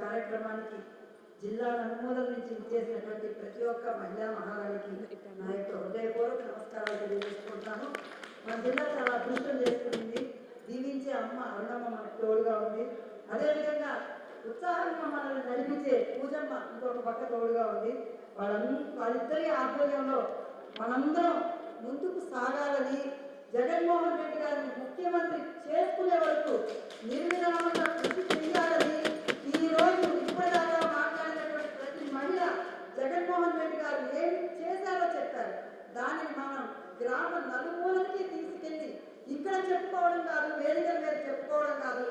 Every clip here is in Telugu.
కార్యక్రమానికి జిల్లా నలుమూలల నుంచి ఇచ్చేసినటువంటి ప్రతి ఒక్క మహిళా మహారాణికి నా యొక్క హృదయపూర్వక నమస్కారాలు తెలియజేసుకుంటాను. మన జిల్లా చాలా అదృష్టం చేసుకుంది. దీవించే అమ్మ అరుణమ్మ మనకు తోడుగా ఉంది. అదేవిధంగా ఉత్సాహంగా మనల్ని నడిపించే పూజమ్మ ఇంకొక పక్క తోడుగా ఉంది. వాళ్ళిద్దరి ఆధ్వర్యంలో మనందరం ముందుకు సాగాలని, జగన్మోహన్ రెడ్డి గారిని ముఖ్యమంత్రి చేసుకునే వరకు నిర్విరామంగా కృషి చేయాలని ఈరోజు ఇప్పటిదాకా మాట్లాడినటువంటి ప్రతి మహిళ జగన్మోహన్ రెడ్డి గారు ఏం చేశారో చెప్పారు. దానిని మనం గ్రామ నలుమూలకి తీసుకెళ్ళి ఇక్కడ చెప్పుకోవడం కాదు, వేదికల మీద చెప్పుకోవడం కాదు.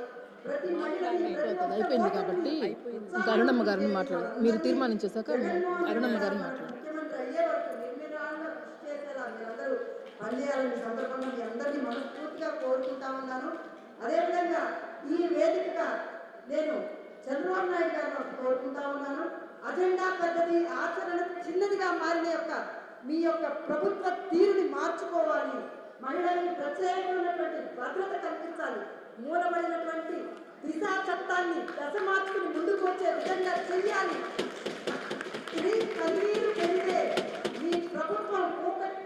ప్రతి మహిళని అయిపోయింది కాబట్టి ఇంకా అరుణమ్మ గారిని మాట్లాడారు. మీరు తీర్మానించేశాక అరుణమ్మ గారిని మాట్లాడారు. ముఖ్యమంత్రి అయ్యే వరకు నిర్విరామంగా కృషి చేసేలా మీరందరూ పనిచేయాలని సందర్భంగా మీ అందరినీ మనస్ఫూర్తిగా కోరుకుంటా ఉన్నాను. అదేవిధంగా ఈ వేదికగా నేను చంద్రబాబు నాయుడు గారిని కోరుకుంటా ఉన్నాను. అజెండా పెద్దది, ఆచరణ చిన్నదిగా మారిన మీ యొక్క ప్రభుత్వ తీరుని మార్చుకోవాలి. మహిళలకు ప్రత్యేకమైనటువంటి భద్రత కల్పించాలి. మూలమైనటువంటి దిశా చట్టాన్ని దశ మార్చుకుని ముందుకు వచ్చే విధంగా చెయ్యాలి. ఇది కన్నీరు పెరిగే మీ ప్రభుత్వం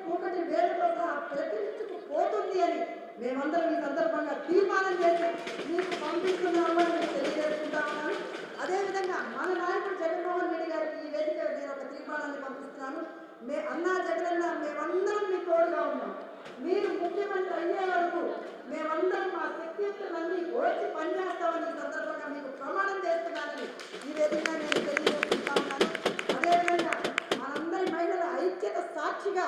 కూకటి వేలతో సహా ప్రకటించుకుపోతుంది అని మేమందరం ఈ సందర్భంగా తీర్మానం చేసి మీకు పంపిస్తున్నామని నేను తెలియజేసుకుంటా ఉన్నాను. అదేవిధంగా మన నాయకుడు జగన్మోహన్ రెడ్డి గారికి ఈ వేదిక నేను ఒక తీర్మానాన్ని పంపిస్తున్నాను. అన్నా జగనన్న మేమందరం మీ తోడుగా ఉన్నాం. మీరు ముఖ్యమంత్రి అయ్యే వరకు మేమందరం మా శక్తియుక్తులన్నీ ఓర్చి పనిచేస్తామని ఈ సందర్భంగా మీకు ప్రమాణం చేస్తున్నానని ఈ వేదికగా నేను తెలియజేసుకుంటా ఉన్నాను. అదేవిధంగా మనందరి మహిళల ఐక్యత సాక్షిగా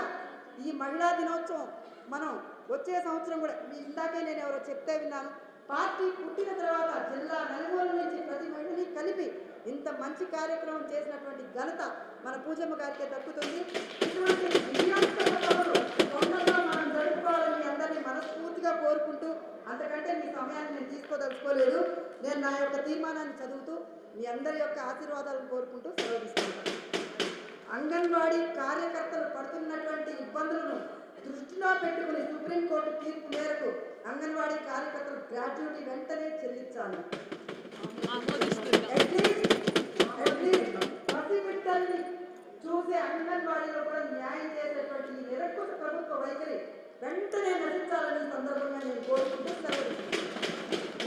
ఈ మహిళా దినోత్సవం మనం వచ్చే సంవత్సరం కూడా ఇందాకే నేను ఎవరో చెప్తే విన్నాను. పార్టీ పుట్టిన తర్వాత జిల్లా నలుమూల నుంచి ప్రతి మహిళని కలిపి ఇంత మంచి కార్యక్రమం చేసినటువంటి ఘనత మన పూజమ్మ గారికే దక్కుతుంది. ఇటువంటి విజయోత్సవాలు తొందరగా మనం జరుపుకోవాలని అందరినీ మనస్ఫూర్తిగా కోరుకుంటూ, అంతకంటే మీ సమయాన్ని నేను తీసుకోదలుచుకోలేదు. నేను నా యొక్క తీర్మానాన్ని చదువుతూ మీ అందరి యొక్క ఆశీర్వాదాలను కోరుకుంటూ సెలవు తీసుకుంటాను. అంగన్వాడీ కార్యకర్తలు పడుతున్నటువంటి ఇబ్బందులను దృష్టిలో పెట్టుకుని సుప్రీంకోర్టు తీర్పు మేరకు అంగన్వాడీ కార్యకర్తలు గ్రాట్యుటీ వెంటనే చెల్లించాలి. ప్రతి బిడ్డల్ని చూసే అంగన్వాడీలో కూడా న్యాయం చేసేటువంటి ఈ నిరంకుశ ప్రభుత్వ వైఖరి వెంటనే నశించాలని సందర్భంగా నేను కోరుకుంటూ సెలవు.